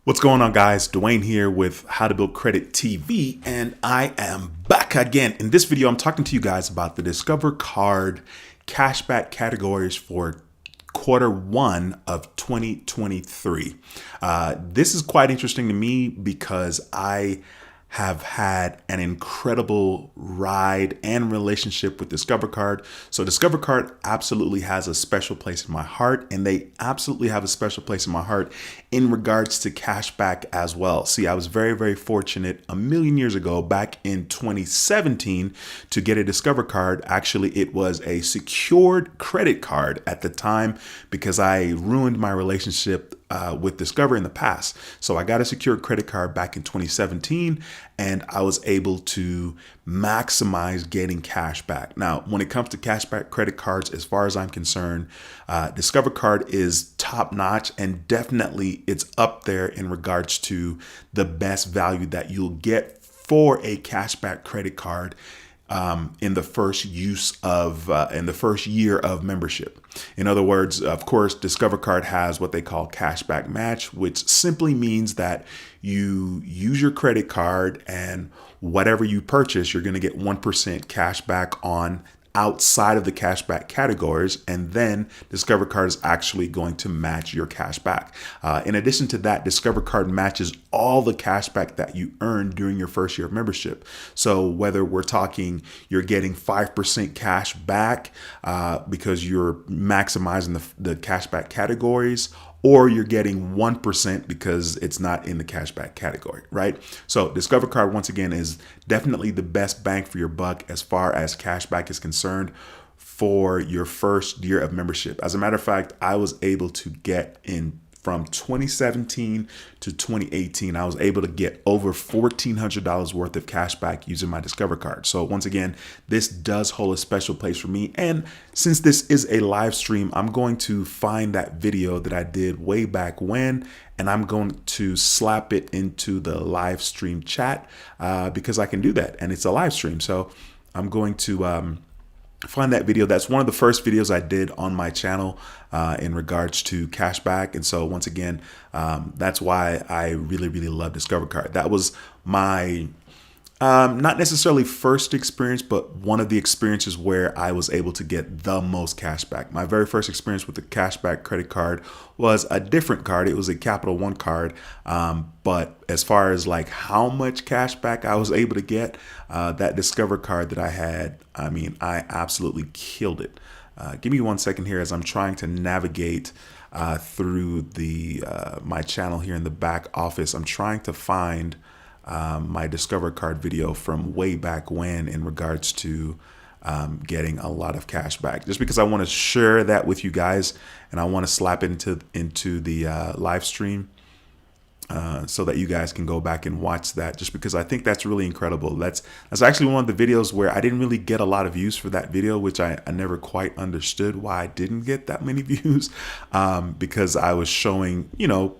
What's going on, guys? Dwayne here with How to Build Credit TV, and I am back again. In this video, I'm talking to you guys about the Discover Card cashback categories for Q1 of 2023. This is quite interesting to me because I have had an incredible ride and relationship with Discover Card. So Discover Card absolutely has a special place in my heart, and they absolutely have a special place in my heart in regards to cashback as well. See, I was very, very fortunate a million years ago, back in 2017, to get a Discover Card. Actually, it was a secured credit card at the time because I ruined my relationship with Discover in the past. So I got a secured credit card back in 2017, and I was able to maximize getting cash back. Now, when it comes to cashback credit cards, as far as I'm concerned, Discover Card is top notch, and definitely it's up there in regards to the best value that you'll get for a cashback credit card in the first in the first year of membership. In other words, of course, Discover Card has what they call cashback match, which simply means that you use your credit card and whatever you purchase, you're going to get 1% cash back on outside of the cashback categories, and then Discover Card is actually going to match your cash back. In addition to that, Discover Card matches all the cash back that you earn during your first year of membership. So whether we're talking you're getting 5% cash back because you're maximizing the cashback categories, or you're getting 1% because it's not in the cashback category, right? So Discover Card, once again, is definitely the best bang for your buck as far as cashback is concerned for your first year of membership. As a matter of fact, I was able to get in from 2017 to 2018, I was able to get over $1,400 worth of cash back using my Discover Card. So once again, this does hold a special place for me. And since this is a live stream, I'm going to find that video that I did way back when, and I'm going to slap it into the live stream chat because I can do that. And it's a live stream. So I'm going to find that video. That's one of the first videos I did on my channel in regards to cashback. And so once again, that's why I really, really love Discover Card. That was my not necessarily first experience, but one of the experiences where I was able to get the most cash back. My very first experience with the cashback credit card was a different card. It was a Capital One card. But as far as like how much cash back I was able to get, that Discover Card that I had, I mean, I absolutely killed it. Give me 1 second here as I'm trying to navigate through my channel here in the back office. I'm trying to find my Discover Card video from way back when in regards to getting a lot of cash back, just because I want to share that with you guys, and I want to slap it into the live stream so that you guys can go back and watch that, just because I think that's really incredible. That's actually one of the videos where I didn't really get a lot of views for that video, which I never quite understood why I didn't get that many views, because I was showing,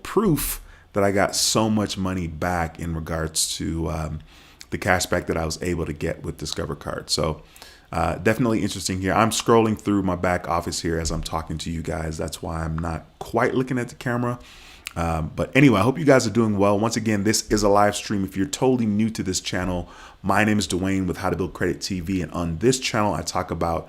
proof that I got so much money back in regards to the cash back that I was able to get with Discover Card. So definitely interesting here. I'm scrolling through my back office here as I'm talking to you guys. That's why I'm not quite looking at the camera. But anyway, I hope you guys are doing well. Once again, this is a live stream. If you're totally new to this channel, my name is Dwayne with How to Build Credit TV. And on this channel, I talk about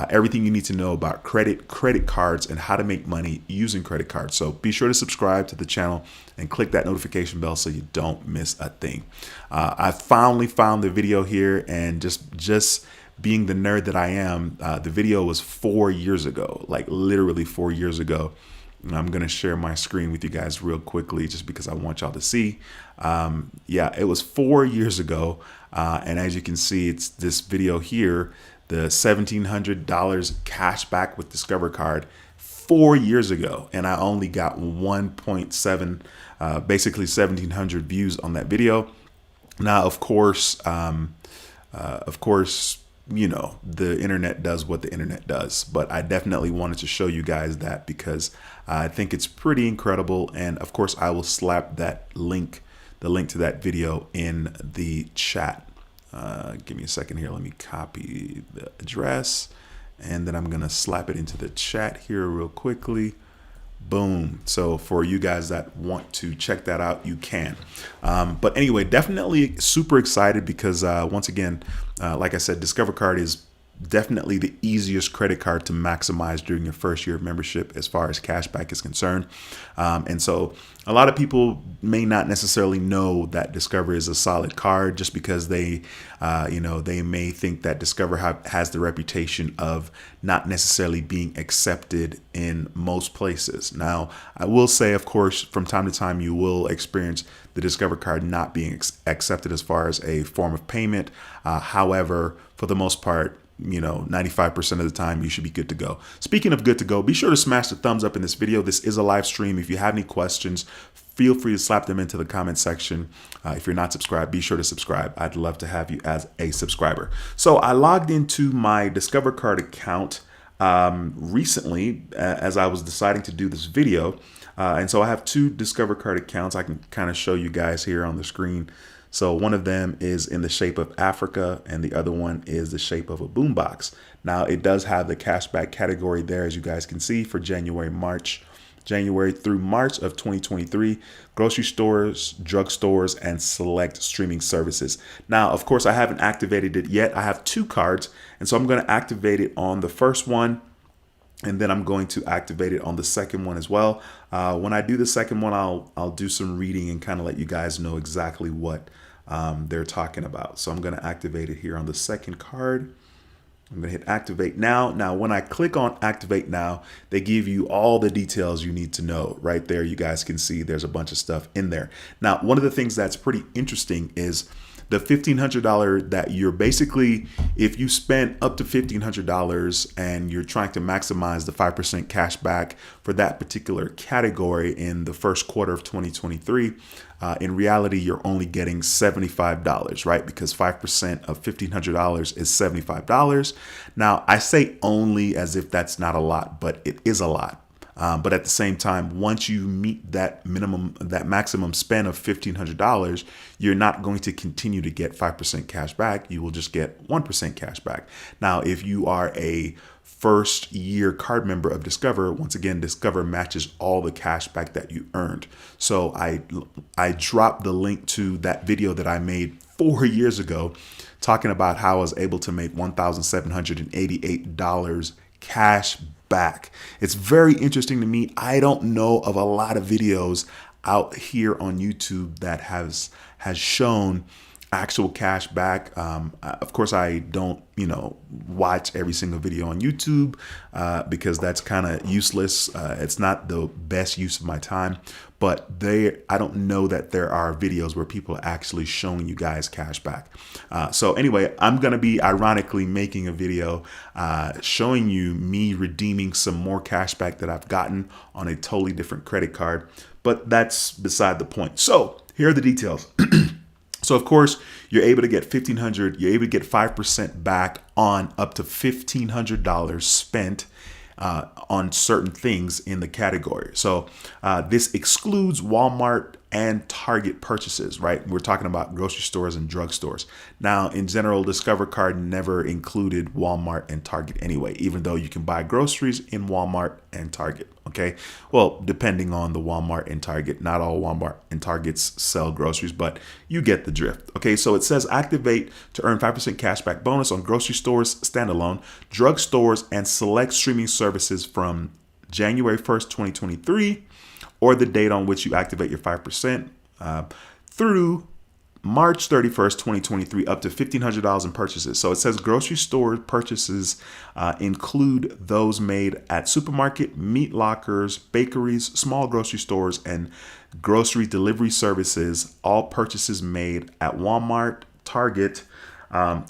everything you need to know about credit cards, and how to make money using credit cards. So be sure to subscribe to the channel and click that notification bell so you don't miss a thing. I finally found the video here, and just being the nerd that I am, the video was 4 years ago, like literally 4 years ago. And I'm going to share my screen with you guys real quickly just because I want y'all to see. Yeah, it was 4 years ago. And as you can see, it's this video here, the $1,700 cash back with Discover Card 4 years ago. And I only got 1.7, basically 1,700 views on that video. Now, of course, the internet does what the internet does, but I definitely wanted to show you guys that because I think it's pretty incredible. And of course, I will slap that link, the link to that video, in the chat. Give me a second here. Let me copy the address, and then I'm going to slap it into the chat here real quickly. Boom. So for you guys that want to check that out, you can. But anyway, definitely super excited because once again, like I said, Discover Card is definitely the easiest credit card to maximize during your first year of membership as far as cashback is concerned. And so a lot of people may not necessarily know that Discover is a solid card just because they may think that Discover has the reputation of not necessarily being accepted in most places. Now, I will say, of course, from time to time, you will experience the Discover card not being accepted as far as a form of payment. However, for the most part, 95% of the time you should be good to go. Speaking of good to go, be sure to smash the thumbs up in this video. This is a live stream. If you have any questions, feel free to slap them into the comment section. If you're not subscribed, be sure to subscribe. I'd love to have you as a subscriber. So I logged into my Discover Card account recently as I was deciding to do this video. And so I have two Discover Card accounts. I can kind of show you guys here on the screen. So one of them is in the shape of Africa and the other one is the shape of a boombox. Now it does have the cashback category there, as you guys can see, for January through March of 2023, grocery stores, drugstores, and select streaming services. Now, of course, I haven't activated it yet. I have two cards, and so I'm going to activate it on the first one, and then I'm going to activate it on the second one as well. When I do the second one, I'll do some reading and kind of let you guys know exactly what they're talking about. So I'm going to activate it here on the second card. I'm going to hit activate now. Now, when I click on activate now, they give you all the details you need to know right there. You guys can see there's a bunch of stuff in there. Now, one of the things that's pretty interesting is the $1,500 that you're basically, if you spent up to $1,500 and you're trying to maximize the 5% cash back for that particular category in the first quarter of 2023, in reality, you're only getting $75, right? Because 5% of $1,500 is $75. Now, I say only as if that's not a lot, but it is a lot. But at the same time, once you meet that maximum spend of $1,500, you're not going to continue to get 5% cash back. You will just get 1% cash back. Now, if you are a first year card member of Discover, once again, Discover matches all the cash back that you earned. So I dropped the link to that video that I made 4 years ago talking about how I was able to make $1,788 cash back. It's very interesting to me. I don't know of a lot of videos out here on YouTube that has shown actual cash back. Of course, I don't, watch every single video on YouTube because that's kind of useless. It's not the best use of my time, but I don't know that there are videos where people are actually showing you guys cash back. So anyway, I'm going to be ironically making a video showing you me redeeming some more cash back that I've gotten on a totally different credit card, but that's beside the point. So here are the details. So of course, you're able to get $1,500. You're able to get 5% back on up to $1,500 spent on certain things in the category. So this excludes Walmart and Target purchases, right? We're talking about grocery stores and drugstores. Now, in general, Discover Card never included Walmart and Target anyway, even though you can buy groceries in Walmart and Target. Okay, well, depending on the Walmart and Target, not all Walmart and Targets sell groceries, but you get the drift. Okay, so it says activate to earn 5% cashback bonus on grocery stores standalone, drugstores, and select streaming services from January 1st, 2023, or the date on which you activate your 5% through March 31st, 2023, up to $1,500 in purchases. So it says grocery store purchases include those made at supermarket, meat lockers, bakeries, small grocery stores, and grocery delivery services. All purchases made at Walmart, Target,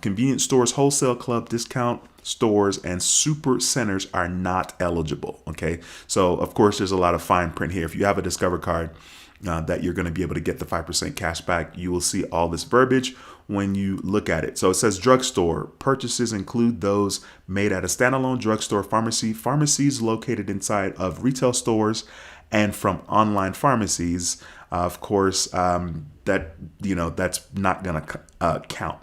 convenience stores, wholesale club, discount stores, and super centers are not eligible. Okay, so of course there's a lot of fine print here. If you have a Discover card that you're going to be able to get the 5% cash back, you will see all this verbiage when you look at it. So it says drugstore purchases include those made at a standalone drugstore pharmacy, pharmacies located inside of retail stores, and from online pharmacies. Of course, that's not going to count.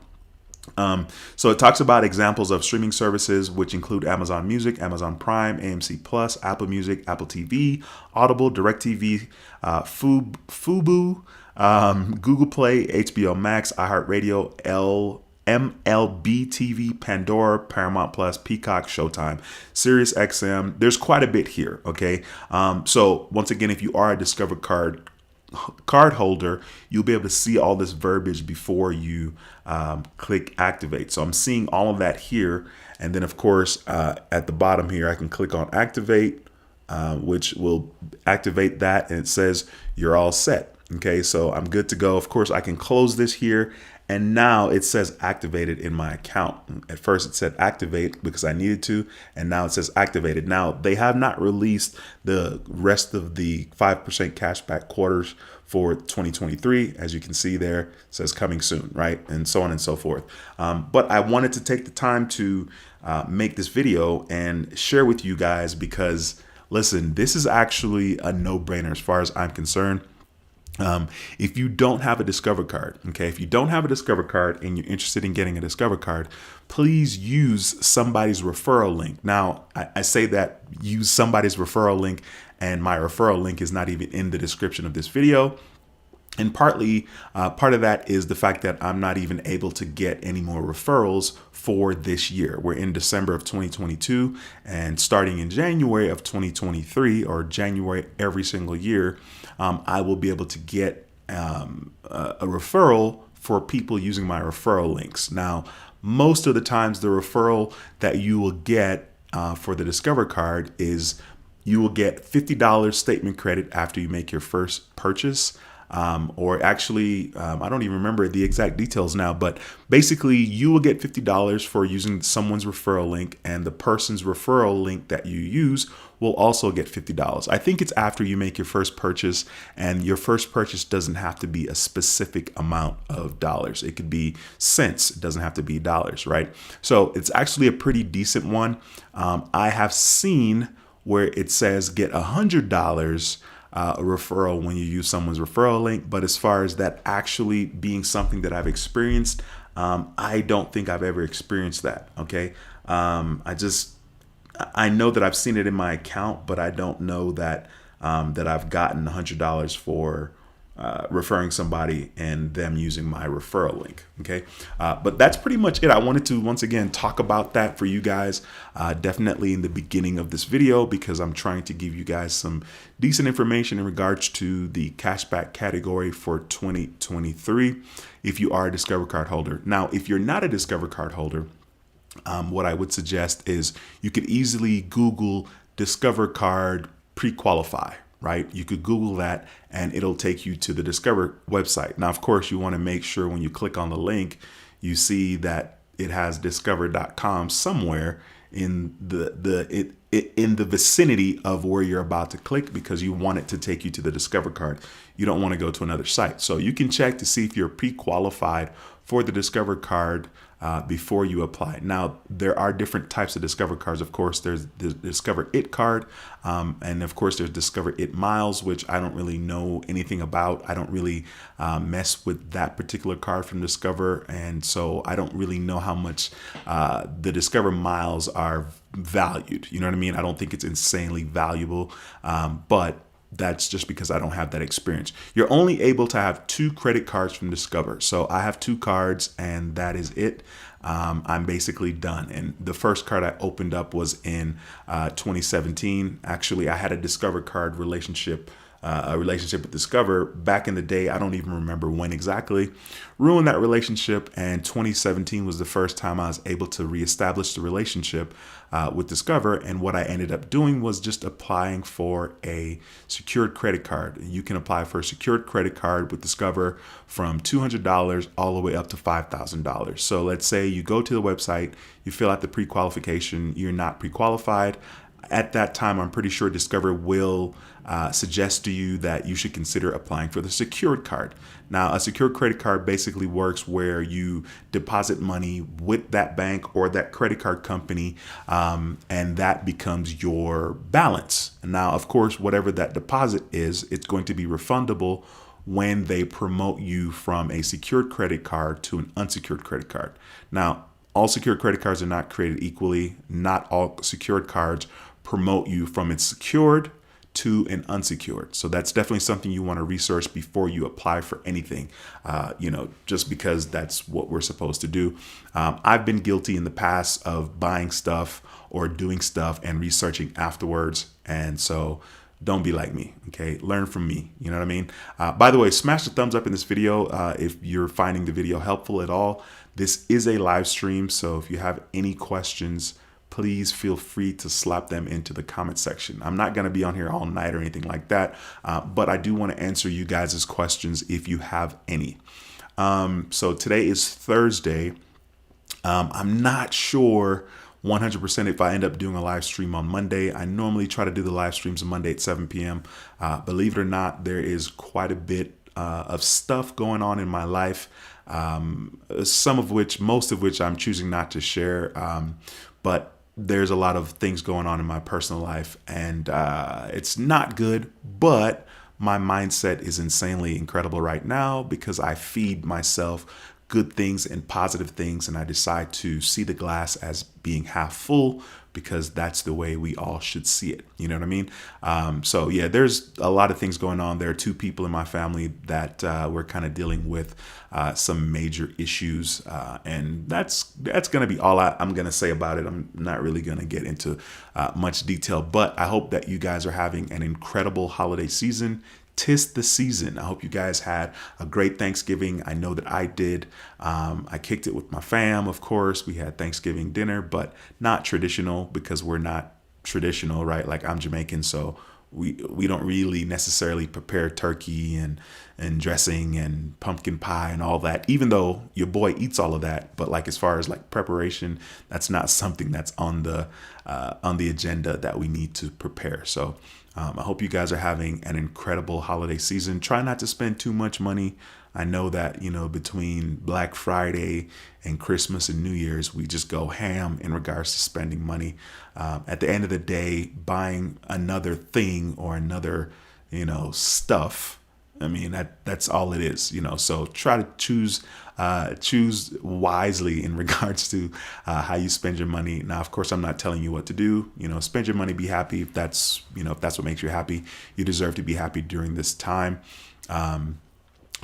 So it talks about examples of streaming services, which include Amazon Music, Amazon Prime, AMC Plus, Apple Music, Apple TV, Audible, DirecTV, Fubo, Google Play, HBO Max, iHeartRadio, MLB TV, Pandora, Paramount Plus, Peacock, Showtime, Sirius XM. There's quite a bit here. Okay. So once again, if you are a Discover card holder, you'll be able to see all this verbiage before you click activate. So I'm seeing all of that here. And then of course, at the bottom here, I can click on activate, which will activate that. And it says you're all set. Okay, so I'm good to go. Of course, I can close this here. And now it says activated in my account. At first it said activate because I needed to, and now it says activated. Now they have not released the rest of the 5% cashback quarters for 2023. As you can see there, it says coming soon, right? And so on and so forth. But I wanted to take the time to make this video and share with you guys because listen, this is actually a no-brainer as far as I'm concerned. If you don't have a Discover card, okay, if you don't have a Discover card and you're interested in getting a Discover card, please use somebody's referral link. Now, I say that use somebody's referral link, and my referral link is not even in the description of this video. And partly, part of that is the fact that I'm not even able to get any more referrals for this year. We're in December of 2022, and starting in January of 2023, or January every single year, I will be able to get a referral for people using my referral links. Now, most of the times, the referral that you will get for the Discover card is you will get $50 statement credit after you make your first purchase. Or actually, I don't even remember the exact details now, but basically you will get $50 for using someone's referral link, and the person's referral link that you use will also get $50. I think it's after you make your first purchase, and your first purchase doesn't have to be a specific amount of dollars. It could be cents. It doesn't have to be dollars, right? So it's actually a pretty decent one. I have seen where it says get $100 a referral when you use someone's referral link. But as far as that actually being something that I've experienced, I don't think I've ever experienced that. Okay. I know that I've seen it in my account, but I don't know that that I've gotten $100 for referring somebody and them using my referral link. Okay. But that's pretty much it. I wanted to once again talk about that for you guys, definitely in the beginning of this video, because I'm trying to give you guys some decent information in regards to the cashback category for 2023 if you are a Discover card holder. Now, if you're not a Discover card holder, what I would suggest is you could easily Google Discover card pre-qualify. Right? You could Google that and it'll take you to the Discover website. Now, of course, you want to make sure when you click on the link, you see that it has discover.com somewhere in in the vicinity of where you're about to click, because you want it to take you to the Discover card. You don't want to go to another site. So you can check to see if you're pre-qualified for the Discover card before you apply. Now, there are different types of Discover cards. Of course, there's the Discover It card. And of course, there's Discover It Miles, which I don't really know anything about. I don't really mess with that particular card from Discover. And so I don't really know how much the Discover Miles are valued. You know what I mean? I don't think it's insanely valuable, but that's just because I don't have that experience. You're only able to have 2 credit cards from Discover. So I have 2 cards and that is it. I'm basically done. And the first card I opened up was in 2017. Actually, I had a Discover card relationship with Discover back in the day. I don't even remember when exactly. Ruined that relationship, and 2017 was the first time I was able to reestablish the relationship with Discover. And what I ended up doing was just applying for a secured credit card. You can apply for a secured credit card with Discover from $200 all the way up to $5,000. So let's say you go to the website, you fill out the pre-qualification, you're not pre-qualified. At that time, I'm pretty sure Discover will suggest to you that you should consider applying for the secured card. Now, a secured credit card basically works where you deposit money with that bank or that credit card company, and that becomes your balance. Now, of course, whatever that deposit is, it's going to be refundable when they promote you from a secured credit card to an unsecured credit card. Now, all secured credit cards are not created equally. Not all secured cards promote you from its secured to an unsecured. So that's definitely something you want to research before you apply for anything, just because that's what we're supposed to do. I've been guilty in the past of buying stuff or doing stuff and researching afterwards. And so don't be like me. Okay. Learn from me. You know what I mean? By the way, smash the thumbs up in this video if you're finding the video helpful at all. This is a live stream. So if you have any questions, please feel free to slap them into the comment section. I'm not going to be on here all night or anything like that, but I do want to answer you guys' questions if you have any. So today is Thursday. I'm not sure 100% if I end up doing a live stream on Monday. I normally try to do the live streams on Monday at 7 p.m. Believe it or not, there is quite a bit of stuff going on in my life, most of which I'm choosing not to share. But there's a lot of things going on in my personal life, and it's not good, but my mindset is insanely incredible right now because I feed myself good things and positive things, and I decide to see the glass as being half full because that's the way we all should see it. You know what I mean? So yeah, there's a lot of things going on. There are two people in my family that we're kind of dealing with some major issues, and that's going to be all I'm going to say about it. I'm not really going to get into much detail, but I hope that you guys are having an incredible holiday season. 'Tis the season. I hope you guys had a great Thanksgiving. I know that I did. I kicked it with my fam, of course. We had Thanksgiving dinner, but not traditional because we're not traditional, right? Like, I'm Jamaican, so we don't really necessarily prepare turkey and dressing and pumpkin pie and all that, even though your boy eats all of that. But like, as far as like preparation, that's not something that's on the agenda that we need to prepare. So I hope you guys are having an incredible holiday season. Try not to spend too much money. I know that, between Black Friday and Christmas and New Year's, we just go ham in regards to spending money. At the end of the day, buying another thing or another, stuff, I mean, that's all it is, so try to choose wisely in regards to how you spend your money. Now, of course, I'm not telling you what to do. Spend your money, be happy. If that's what makes you happy, you deserve to be happy during this time.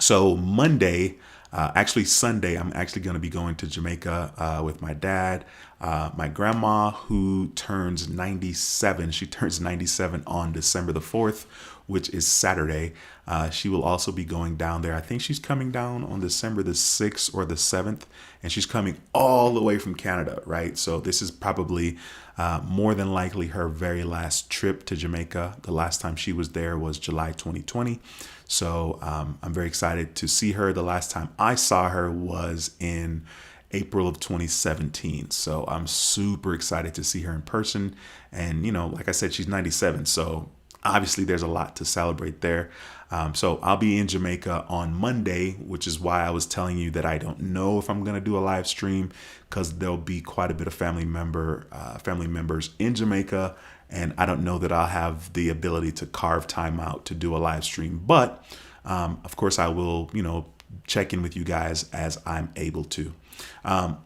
So Monday, actually Sunday, I'm actually going to be going to Jamaica with my dad, my grandma, who turns 97. She turns 97 on December the 4th, which is Saturday. She will also be going down there. I think she's coming down on December the 6th or the 7th, and she's coming all the way from Canada, right? So this is probably more than likely her very last trip to Jamaica. The last time she was there was July 2020. So I'm very excited to see her. The last time I saw her was in April of 2017. So I'm super excited to see her in person. And, like I said, she's 97. So obviously there's a lot to celebrate there. So I'll be in Jamaica on Monday, which is why I was telling you that I don't know if I'm going to do a live stream, because there'll be quite a bit of family members in Jamaica. And I don't know that I'll have the ability to carve time out to do a live stream. But of course, I will, check in with you guys as I'm able to.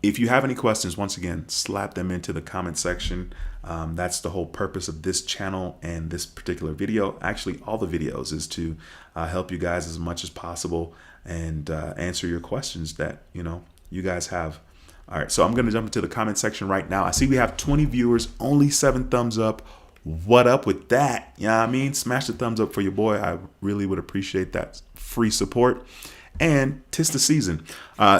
If you have any questions, once again, slap them into the comment section. That's the whole purpose of this channel and this particular video. Actually, all the videos is to help you guys as much as possible and answer your questions that, you guys have. All right, so I'm going to jump into the comment section right now. I see we have 20 viewers, only 7 thumbs up. What up with that? You know what I mean? Smash the thumbs up for your boy. I really would appreciate that free support. And 'tis the season.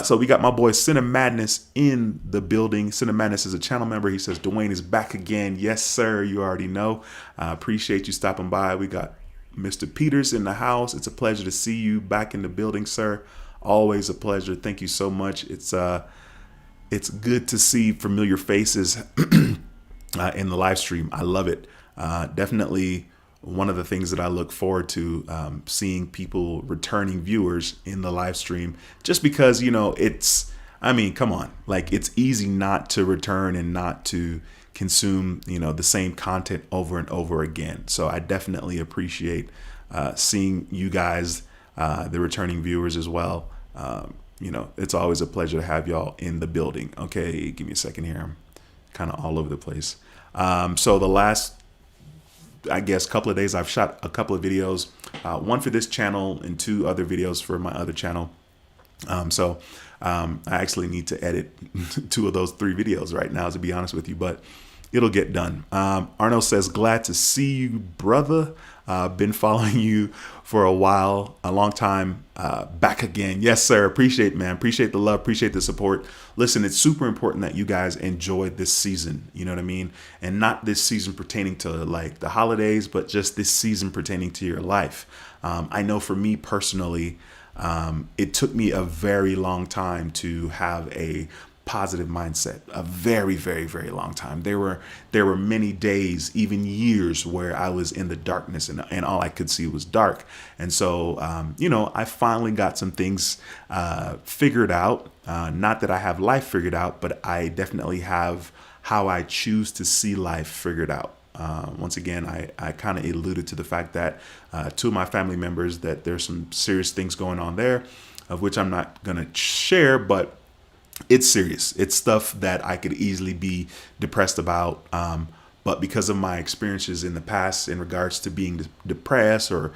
So we got my boy Cinna Madness in the building. Cinna Madness is a channel member. He says, Dwayne is back again. Yes, sir. You already know. Appreciate you stopping by. We got Mr. Peters in the house. It's a pleasure to see you back in the building, sir. Always a pleasure. Thank you so much. It's good to see familiar faces in the live stream. I love it. Definitely one of the things that I look forward to, seeing people, returning viewers in the live stream, just because, come on, like, it's easy not to return and not to consume, the same content over and over again. So I definitely appreciate seeing you guys the returning viewers as well. It's always a pleasure to have y'all in the building. Okay, give me a second here. I'm kind of all over the place. So the last, I guess, couple of days, I've shot a couple of videos, one for this channel and 2 other videos for my other channel. I actually need to edit 2 of those 3 videos right now, to be honest with you, but it'll get done. Arno says, glad to see you, brother. Been following you for a while, a long time, back again. Yes, sir. Appreciate, man. Appreciate the love. Appreciate the support. Listen, it's super important that you guys enjoy this season. You know what I mean? And not this season pertaining to like the holidays, but just this season pertaining to your life. I know for me personally, it took me a very long time to have a positive mindset, a very, very, very long time. There were many days, even years, where I was in the darkness and all I could see was dark. And so, I finally got some things figured out. Not that I have life figured out, but I definitely have how I choose to see life figured out. Once again, I kind of alluded to the fact that 2 of my family members, that there's some serious things going on there, of which I'm not going to share, but it's serious. It's stuff that I could easily be depressed about. But because of my experiences in the past in regards to being depressed or,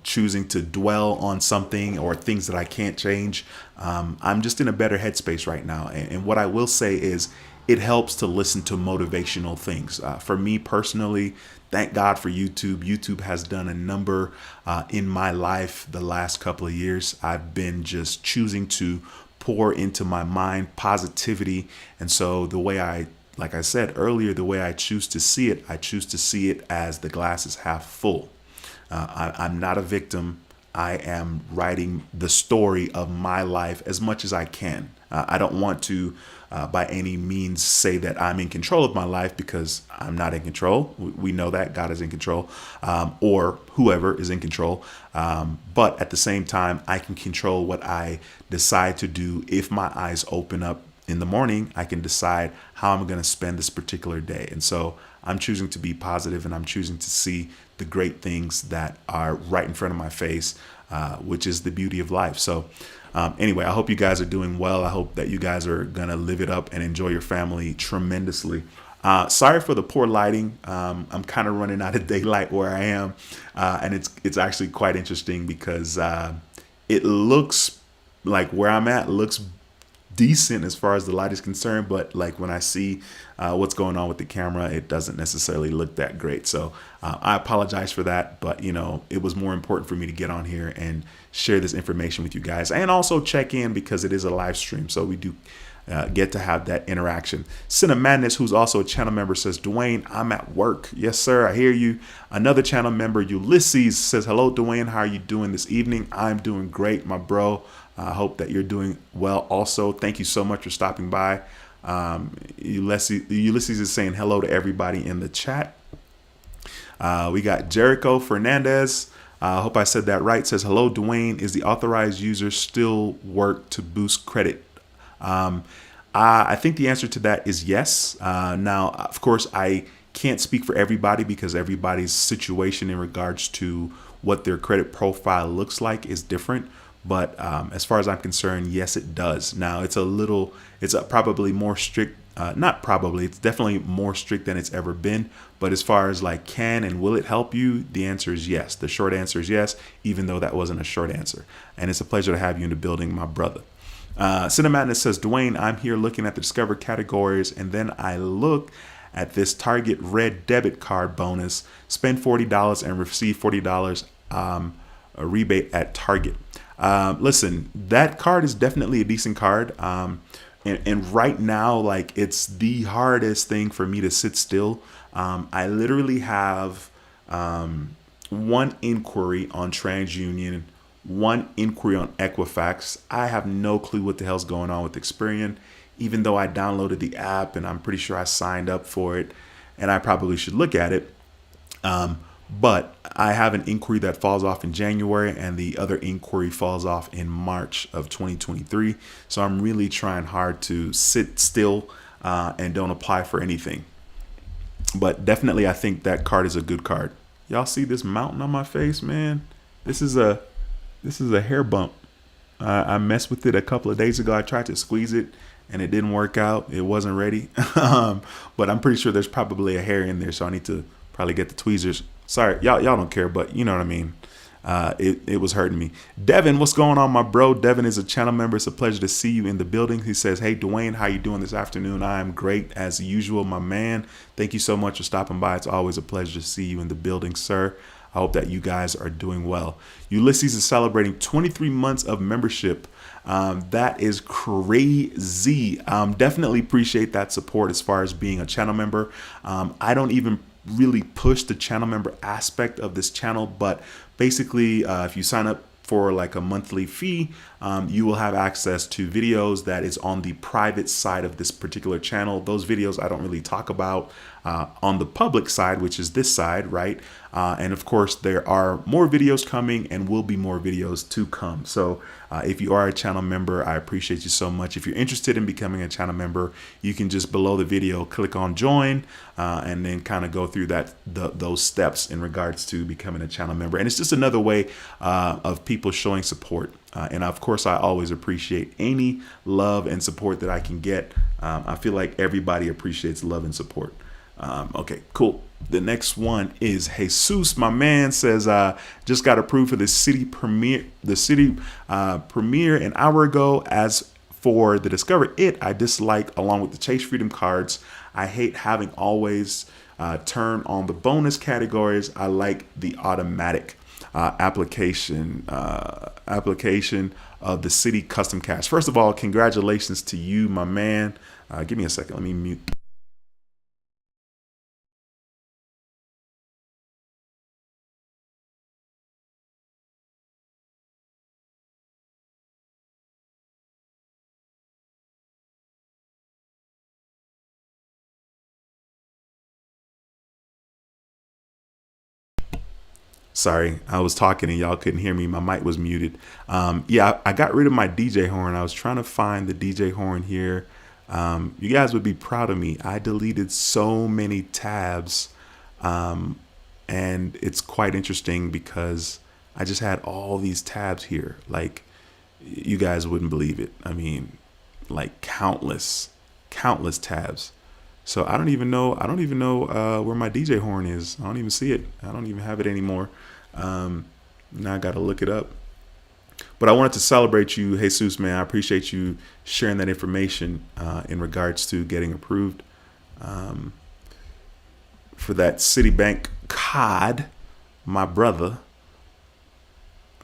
choosing to dwell on something or things that I can't change, I'm just in a better headspace right now. And what I will say is it helps to listen to motivational things. For me personally, thank God for YouTube. YouTube has done a number in my life the last couple of years. I've been just choosing to pour into my mind positivity. And so like I said earlier, the way I choose to see it as the glass is half full. I'm not a victim. I am writing the story of my life as much as I can. I don't want to by any means say that I'm in control of my life, because I'm not in control. We know that God is in control, or whoever is in control. But at the same time, I can control what I decide to do. If my eyes open up in the morning, I can decide how I'm going to spend this particular day. And so I'm choosing to be positive, and I'm choosing to see the great things that are right in front of my face, which is the beauty of life. So anyway, I hope you guys are doing well. I hope that you guys are going to live it up and enjoy your family tremendously. Sorry for the poor lighting. I'm kind of running out of daylight where I am. And it's actually quite interesting because it looks like where I'm at looks decent as far as the light is concerned, but like when I see what's going on with the camera, it doesn't necessarily look that great. So I apologize for that, but it was more important for me to get on here and share this information with you guys, and also check in because it is a live stream, so we do get to have that interaction. Cinna Madness, who's also a channel member, says, Dwayne, I'm at work. Yes, sir, I hear you. Another channel member, Ulysses, says, hello, Dwayne, how are you doing this evening? I'm doing great, my bro. I hope that you're doing well also. Thank you so much for stopping by. Ulysses is saying hello to everybody in the chat. We got Jericho Fernandez. I hope I said that right. Says, hello, Dwayne. Is the authorized user still work to boost credit? I think the answer to that is yes. Now, of course, I can't speak for everybody because everybody's situation in regards to what their credit profile looks like is different. But as far as I'm concerned, yes, it does. Now, it's probably more strict. Not probably, it's definitely more strict than it's ever been. But as far as like, can and will it help you? The answer is yes. The short answer is yes, even though that wasn't a short answer. And it's a pleasure to have you in the building, my brother. Cinna Madness says, Dwayne, I'm here looking at the Discover categories, and then I look at this Target Red debit card bonus, spend $40 and receive $40 a rebate at Target. Listen, that card is definitely a decent card. And right now, like, it's the hardest thing for me to sit still. I literally have one inquiry on TransUnion, one inquiry on Equifax. I have no clue what the hell's going on with Experian, even though I downloaded the app and I'm pretty sure I signed up for it, and I probably should look at it. But I have an inquiry that falls off in January, and the other inquiry falls off in March of 2023. So I'm really trying hard to sit still and don't apply for anything. But definitely, I think that card is a good card. Y'all see this mountain on my face, man? This is a This is a hair bump. I messed with it a couple of days ago. I tried to squeeze it and it didn't work out. It wasn't ready. But I'm pretty sure there's probably a hair in there, so I need to probably get the tweezers. Sorry, y'all don't care, but you know what I mean. It was hurting me. Devin, what's going on, my bro? Devin is a channel member. It's a pleasure to see you in the building. He says, hey, Dwayne, how you doing this afternoon? I am great as usual, my man. Thank you so much for stopping by. It's always a pleasure to see you in the building, sir. I hope that you guys are doing well. Ulysses is celebrating 23 months of membership. That is crazy. Definitely appreciate that support as far as being a channel member. I don't even really push the channel member aspect of this channel, but basically if you sign up for like a monthly fee, you will have access to videos that is on the private side of this particular channel. Those videos I don't really talk about on the public side, which is this side, right? And of course, there are more videos coming and will be more videos to come. So if you are a channel member, I appreciate you so much. If you're interested in becoming a channel member, you can just below the video, click on join and then kind of go through those steps in regards to becoming a channel member. And it's just another way of people showing support. And of course, I always appreciate any love and support that I can get. I feel like everybody appreciates love and support. Okay, cool. The next one is Jesus. My man says, just got approved for the city premiere an hour ago. As for the Discover It, I dislike along with the Chase Freedom cards. I hate having always turn on the bonus categories. I like the automatic application of the city custom cash. First of all, congratulations to you, my man. Give me a second. Let me mute. Sorry, I was talking and y'all couldn't hear me. My mic was muted. Yeah, I got rid of my DJ horn. I was trying to find the DJ horn here. You guys would be proud of me. I deleted so many tabs, and it's quite interesting because I just had all these tabs here. Like, you guys wouldn't believe it. I mean, like countless tabs. So I don't even know where my DJ horn is. I don't even see it. I don't even have it anymore. Now I got to look it up. But I wanted to celebrate you, Jesus, man. I appreciate you sharing that information in regards to getting approved for that Citibank card, my brother.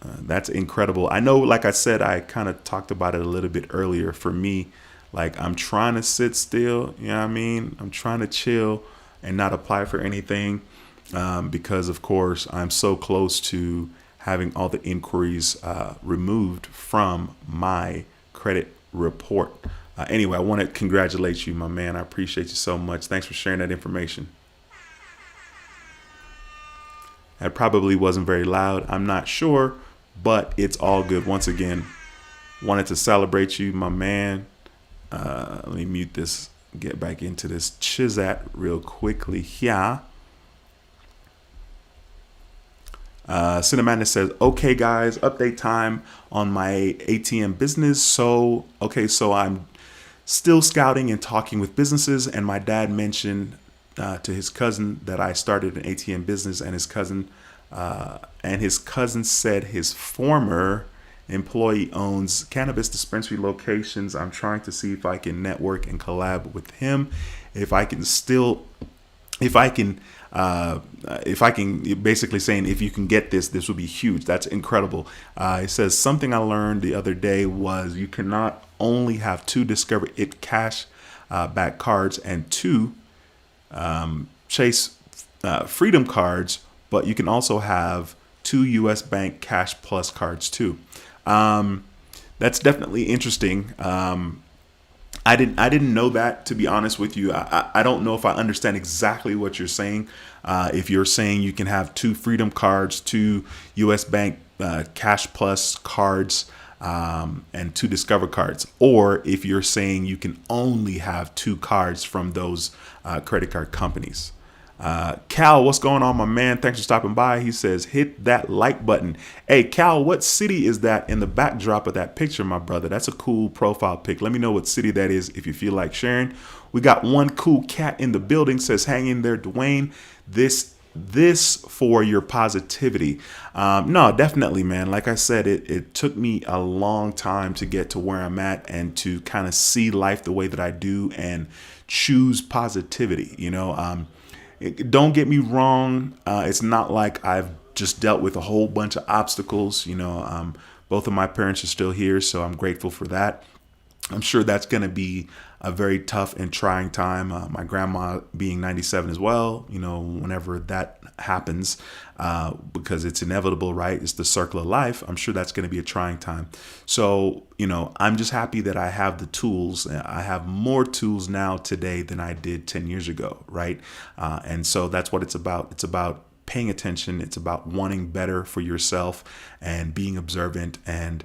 That's incredible. I know, like I said, I kind of talked about it a little bit earlier. For me, like, I'm trying to sit still, you know what I mean? I'm trying to chill and not apply for anything because, of course, I'm so close to having all the inquiries removed from my credit report. Anyway, I want to congratulate you, my man. I appreciate you so much. Thanks for sharing that information. That probably wasn't very loud. I'm not sure, but it's all good. Once again, wanted to celebrate you, my man. Let me mute this, get back into this Chizat real quickly here. Cinnamon says, okay, guys, update time on my ATM business. So I'm still scouting and talking with businesses. And my dad mentioned to his cousin that I started an ATM business, and his cousin said his former employee owns cannabis dispensary locations. I'm trying to see if I can network and collab with him. If I can basically saying, if you can get this would be huge. That's incredible. It says something I learned the other day was you cannot only have 2 Discover It cash back cards and 2 Chase Freedom cards, but you can also have 2 US Bank Cash Plus cards too. That's definitely interesting. I didn't know that, to be honest with you. I don't know if I understand exactly what you're saying. If you're saying you can have 2 Freedom cards, 2 US Bank Cash Plus cards, and 2 Discover cards, or if you're saying you can only have 2 cards from those credit card companies. Cal, what's going on, my man? Thanks for stopping by. He says, hit that like button. Hey, Cal, what city is that in the backdrop of that picture, my brother? That's a cool profile pic. Let me know what city that is if you feel like sharing. We got one cool cat in the building, says, hang in there, Dwayne. This for your positivity. No, definitely, man. Like I said, it took me a long time to get to where I'm at and to kind of see life the way that I do and choose positivity. Don't get me wrong. It's not like I've just dealt with a whole bunch of obstacles. Both of my parents are still here, so I'm grateful for that. I'm sure that's going to be a very tough and trying time. My grandma being 97 as well, whenever that happens, because it's inevitable, right? It's the circle of life. I'm sure that's going to be a trying time. So, I'm just happy that I have the tools. I have more tools now today than I did 10 years ago, right? And so that's what it's about. It's about paying attention. It's about wanting better for yourself and being observant and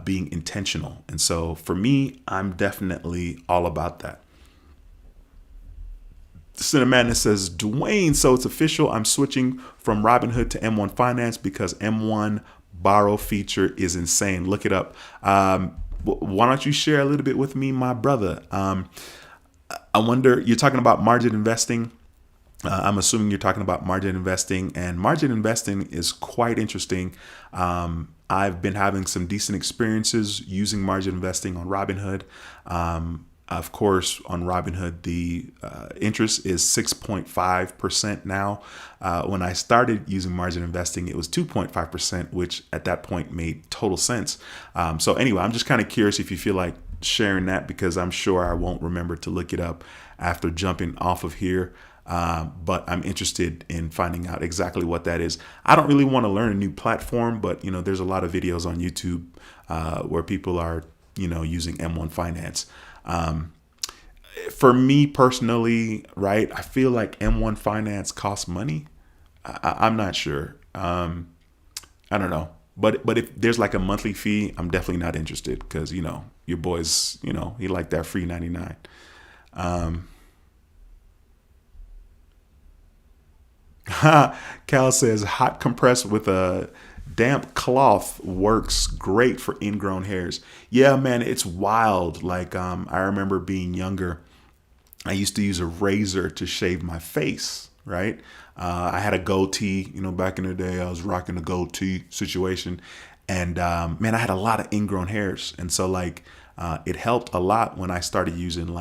being intentional. And so for me, I'm definitely all about that. Cinemadness says, Dwayne, so it's official. I'm switching from Robinhood to M1 Finance because M1 borrow feature is insane. Look it up. Why don't you share a little bit with me, my brother? I wonder, you're talking about margin investing. I'm assuming you're talking about margin investing, and margin investing is quite interesting. I've been having some decent experiences using margin investing on Robinhood. Of course, on Robinhood, the interest is 6.5% now. When I started using margin investing, it was 2.5%, which at that point made total sense. So anyway, I'm just kind of curious if you feel like sharing that, because I'm sure I won't remember to look it up after jumping off of here. But I'm interested in finding out exactly what that is. I don't really want to learn a new platform, but there's a lot of videos on YouTube where people are, using M1 Finance. For me personally, right, I feel like M1 Finance costs money. I'm not sure. I don't know. But if there's like a monthly fee, I'm definitely not interested, because, your boys, he like that free 99. Cal says hot compressed with a damp cloth works great for ingrown hairs. Yeah, man, it's wild. Like, I remember being younger, I used to use a razor to shave my face, right? I had a goatee, back in the day, I was rocking a goatee situation. And man, I had a lot of ingrown hairs. And so it helped a lot when I started using,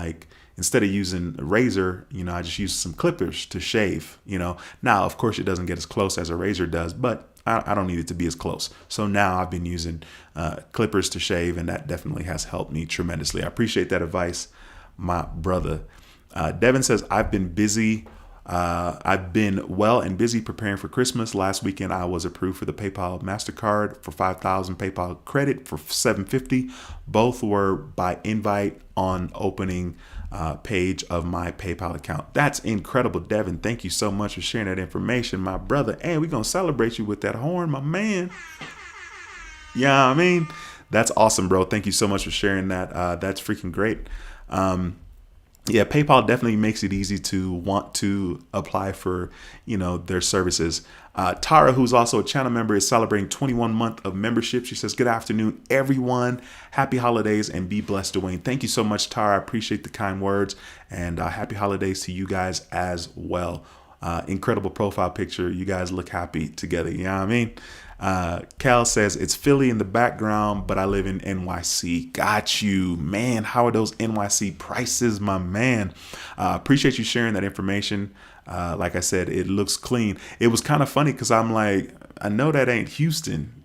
instead of using a razor, I just used some clippers to shave, Now, of course, it doesn't get as close as a razor does, but I don't need it to be as close. So now I've been using clippers to shave, and that definitely has helped me tremendously. I appreciate that advice, my brother. Devin says, I've been well and busy preparing for Christmas. Last weekend, I was approved for the PayPal MasterCard for 5,000, PayPal credit for 750. Both were by invite on opening page of my PayPal account. That's incredible, Devin. Thank you so much for sharing that information, my brother. And we're going to celebrate you with that horn, my man. Yeah, I mean, that's awesome, bro. Thank you so much for sharing that. That's freaking great. Yeah, PayPal definitely makes it easy to want to apply for, their services. Tara, who's also a channel member, is celebrating 21 month of membership. She says, good afternoon, everyone. Happy holidays and be blessed, Dwayne. Thank you so much, Tara. I appreciate the kind words, and happy holidays to you guys as well. Incredible profile picture. You guys look happy together. You know what I mean? Cal says, it's Philly in the background, but I live in NYC. Got you, man. How are those NYC prices, my man? Appreciate you sharing that information. Like I said, it looks clean. It was kind of funny because I'm like, I know that ain't Houston.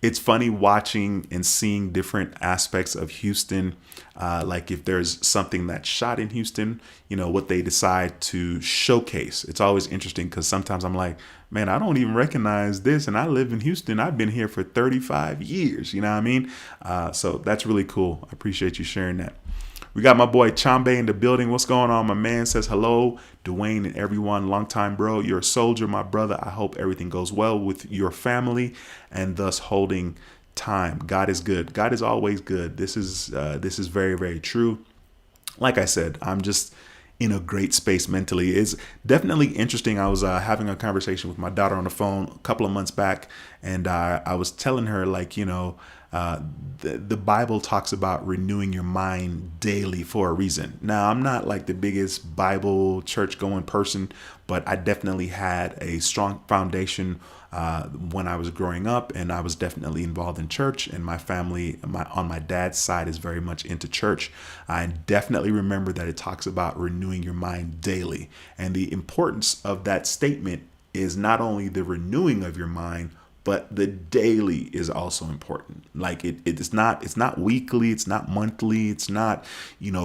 It's funny watching and seeing different aspects of Houston. Like if there's something that's shot in Houston, what they decide to showcase. It's always interesting because sometimes I'm like, man, I don't even recognize this. And I live in Houston. I've been here for 35 years. You know what I mean? So that's really cool. I appreciate you sharing that. We got my boy Chambe in the building. What's going on? My man says, hello, Dwayne and everyone. Long time, bro. You're a soldier, my brother. I hope everything goes well with your family and thus holding time. God is good. God is always good. This is very, very true. Like I said, I'm just in a great space mentally. It's definitely interesting. I was having a conversation with my daughter on the phone a couple of months back, and I was telling her, like, the Bible talks about renewing your mind daily for a reason. Now, I'm not like the biggest Bible church going person, but I definitely had a strong foundation when I was growing up, and I was definitely involved in church, and my family on my dad's side is very much into church. I definitely remember that it talks about renewing your mind daily, and the importance of that statement is not only the renewing of your mind, but the daily is also important. Like it's not weekly, it's not monthly, it's not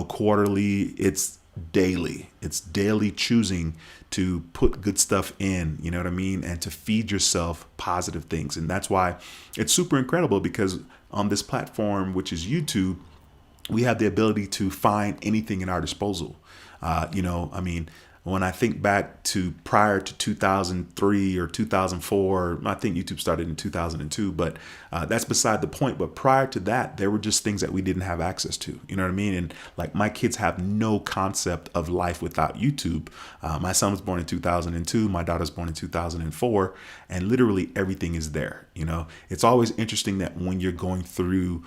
quarterly, it's daily. It's daily choosing to put good stuff in, you know what I mean, and to feed yourself positive things. And that's why it's super incredible, because on this platform, which is YouTube, we have the ability to find anything in our disposal. I mean, when I think back to prior to 2003 or 2004, I think YouTube started in 2002, but that's beside the point. But prior to that, there were just things that we didn't have access to. You know what I mean? And like, my kids have no concept of life without YouTube. My son was born in 2002. My daughter's born in 2004, and literally everything is there. It's always interesting that when you're going through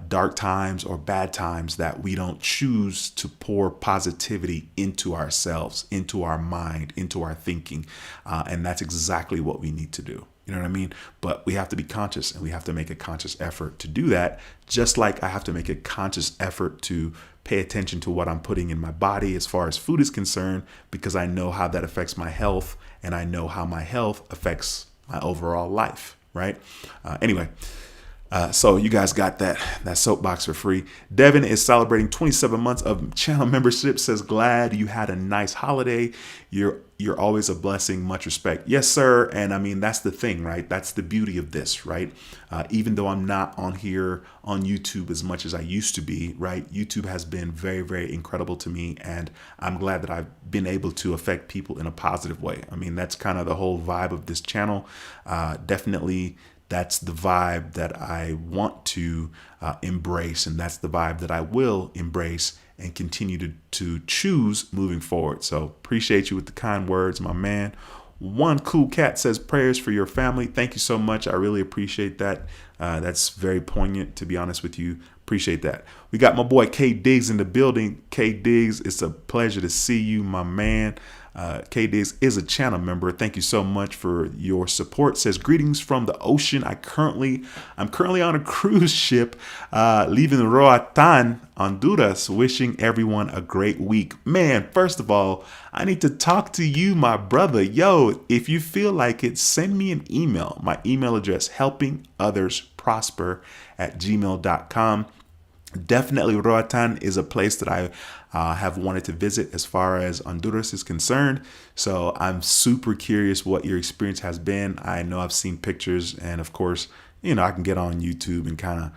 dark times or bad times, that we don't choose to pour positivity into ourselves, into our mind, into our thinking. And that's exactly what we need to do. You know what I mean? But we have to be conscious, and we have to make a conscious effort to do that. Just like I have to make a conscious effort to pay attention to what I'm putting in my body as far as food is concerned, because I know how that affects my health, and I know how my health affects my overall life. Right? Anyway. So you guys got that soapbox for free. Devin is celebrating 27 months of channel membership. Says, glad you had a nice holiday. You're always a blessing. Much respect. Yes, sir. And I mean, that's the thing, right? That's the beauty of this, right? Even though I'm not on here on YouTube as much as I used to be, right? YouTube has been very, very incredible to me. And I'm glad that I've been able to affect people in a positive way. I mean, that's kind of the whole vibe of this channel. Definitely. That's the vibe that I want to embrace, and that's the vibe that I will embrace and continue to choose moving forward. So appreciate you with the kind words, my man. One Cool Cat says, prayers for your family. Thank you so much. I really appreciate that. That's very poignant, to be honest with you. Appreciate that. We got my boy K Diggs in the building. K Diggs, it's a pleasure to see you, my man. K Diggs is a channel member. Thank you so much for your support. Says, greetings from the ocean. I'm currently on a cruise ship leaving Roatan, Honduras. Wishing everyone a great week. Man, first of all, I need to talk to you, my brother. Yo, if you feel like it, send me an email. My email address, helpingothersprosper@gmail.com. Definitely Roatan is a place that I have wanted to visit as far as Honduras is concerned. So I'm super curious what your experience has been. I know I've seen pictures, and of course, I can get on YouTube and kind of,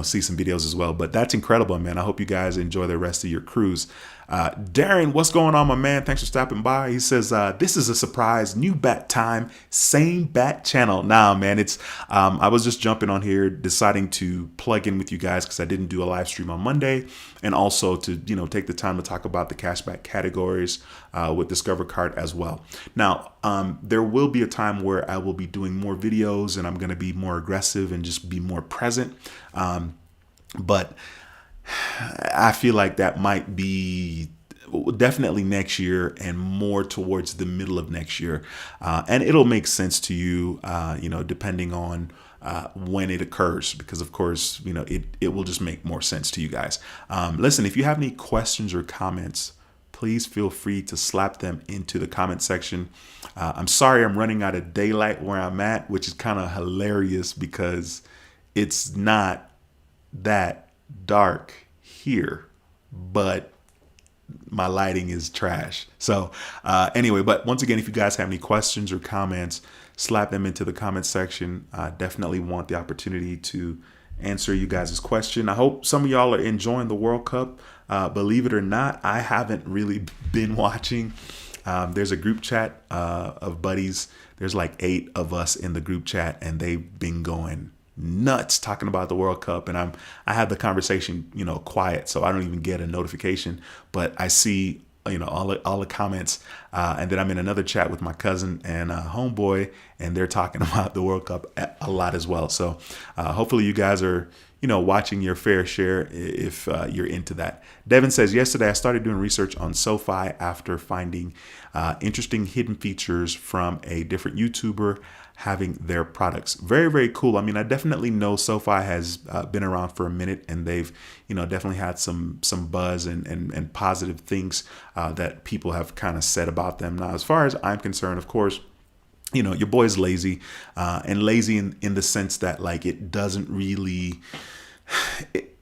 see some videos as well. But that's incredible, man. I hope you guys enjoy the rest of your cruise. Darren, what's going on, my man? Thanks for stopping by. He says, this is a surprise, new bat time, same bat channel. Nah, man, it's, I was just jumping on here, deciding to plug in with you guys because I didn't do a live stream on Monday, and also to, take the time to talk about the cashback categories with Discover Card as well. Now, there will be a time where I will be doing more videos, and I'm going to be more aggressive and just be more present. But I feel like that might be definitely next year, and more towards the middle of next year. And it'll make sense to you, depending on when it occurs, because of course, it will just make more sense to you guys. Listen, if you have any questions or comments, please feel free to slap them into the comment section. I'm sorry I'm running out of daylight where I'm at, which is kind of hilarious because it's not that dark here, but my lighting is trash. So anyway, but once again, if you guys have any questions or comments, slap them into the comment section. I definitely want the opportunity to answer you guys' question. I hope some of y'all are enjoying the World Cup. Believe it or not, I haven't really been watching. There's a group chat of buddies. There's like 8 of us in the group chat, and they've been going nuts talking about the World Cup, and I have the conversation quiet, so I don't even get a notification, but I see all the comments, and then I'm in another chat with my cousin and homeboy, and they're talking about the World Cup a lot as well. So hopefully you guys are watching your fair share if you're into that. Devin says, yesterday I started doing research on SoFi after finding interesting hidden features from a different YouTuber having their products. Very, very cool. I mean, I definitely know SoFi has been around for a minute, and they've, definitely had some buzz and positive things that people have kind of said about them. Now, as far as I'm concerned, of course, your boy's lazy, and lazy in the sense that, like, it doesn't really,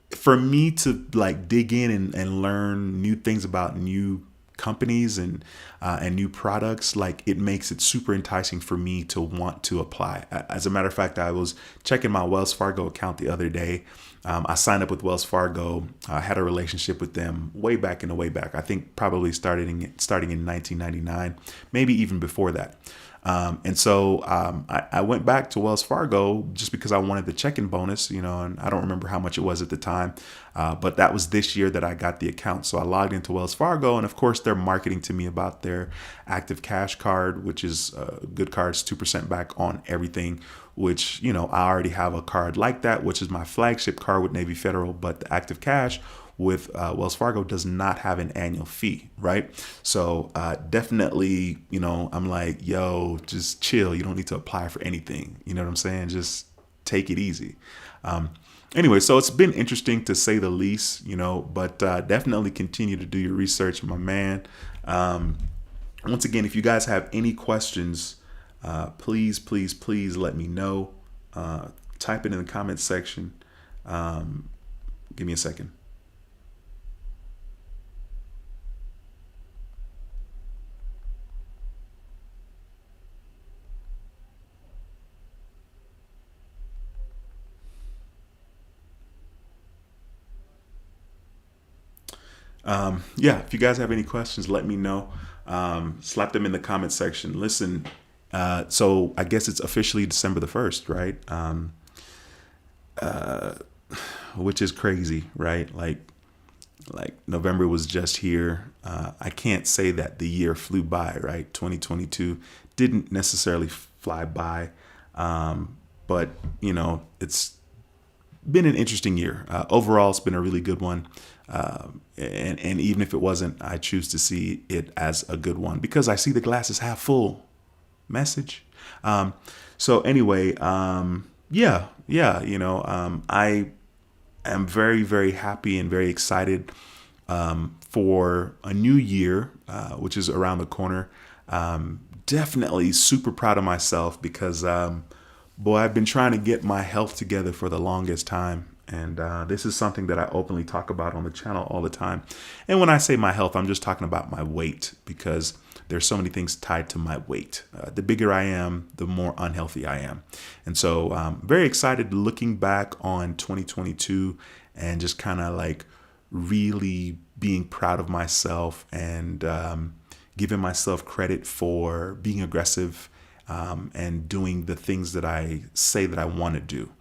for me to like dig in and learn new things about new companies and new products, like, it makes it super enticing for me to want to apply. As a matter of fact, I was checking my Wells Fargo account the other day. I signed up with Wells Fargo. I had a relationship with them way back. I think probably starting in 1999, maybe even before that. And so I went back to Wells Fargo just because I wanted the check-in bonus, and I don't remember how much it was at the time, but that was this year that I got the account. So I logged into Wells Fargo, and of course they're marketing to me about their Active Cash card, which is good cards, 2% back on everything, which, I already have a card like that, which is my flagship card with Navy Federal, but the Active Cash with Wells Fargo does not have an annual fee, right? So definitely, I'm like, yo, just chill. You don't need to apply for anything. You know what I'm saying? Just take it easy. Anyway, so it's been interesting to say the least, but definitely continue to do your research, my man. Once again, if you guys have any questions, please let me know. Type it in the comments section. Give me a second. Yeah, if you guys have any questions, let me know. Slap them in the comment section. Listen, so I guess it's officially December the 1st, right? Which is crazy, right? Like November was just here. I can't say that the year flew by, right? 2022 didn't necessarily fly by, but it's been an interesting year. Overall, it's been a really good one. And even if it wasn't, I choose to see it as a good one because I see the glass is half full. Message. So anyway, I am very, very happy and very excited for a new year, which is around the corner. Definitely super proud of myself because, boy, I've been trying to get my health together for the longest time. And this is something that I openly talk about on the channel all the time. And when I say my health, I'm just talking about my weight because there's so many things tied to my weight. The bigger I am, the more unhealthy I am. And so very excited looking back on 2022 and just kind of like really being proud of myself and giving myself credit for being aggressive and doing the things that I say that I want to do.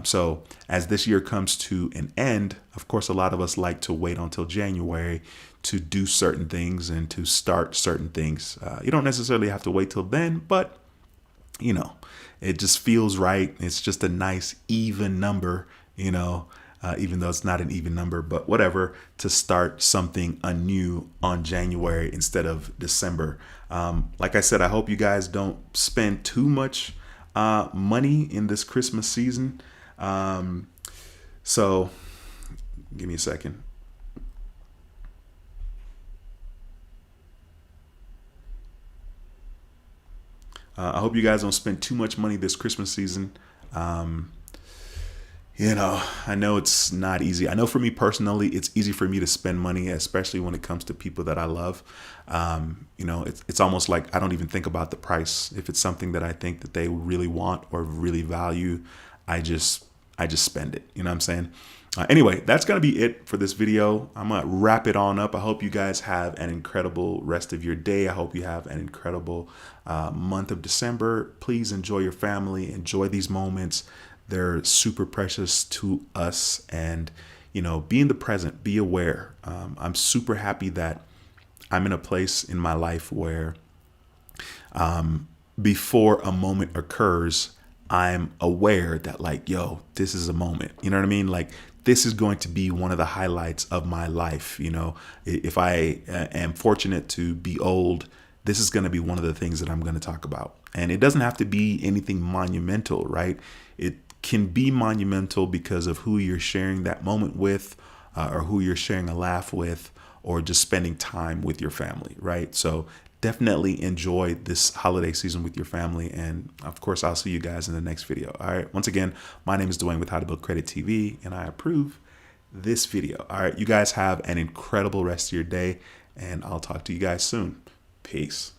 So as this year comes to an end, of course, a lot of us like to wait until January to do certain things and to start certain things. You don't necessarily have to wait till then, but it just feels right. It's just a nice even number, even though it's not an even number, but whatever, to start something anew on January instead of December. Like I said, I hope you guys don't spend too much money in this Christmas season. So give me a second. I hope you guys don't spend too much money this Christmas season. I know it's not easy. I know for me personally, it's easy for me to spend money, especially when it comes to people that I love. It's almost like I don't even think about the price. If it's something that I think that they really want or really value, I just spend it. You know what I'm saying? Anyway, that's going to be it for this video. I'm going to wrap it on up. I hope you guys have an incredible rest of your day. I hope you have an incredible month of December. Please enjoy your family. Enjoy these moments. They're super precious to us. And, be in the present. Be aware. I'm super happy that I'm in a place in my life where before a moment occurs, I'm aware that like, yo, this is a moment. You know what I mean? Like this is going to be one of the highlights of my life. You know, if I am fortunate to be old, this is going to be one of the things that I'm going to talk about. And it doesn't have to be anything monumental, right? It can be monumental because of who you're sharing that moment with, or who you're sharing a laugh with, or just spending time with your family, right? So definitely enjoy this holiday season with your family. And of course, I'll see you guys in the next video. All right. Once again, my name is Dwayne with How to Build Credit TV, and I approve this video. All right. You guys have an incredible rest of your day, and I'll talk to you guys soon. Peace.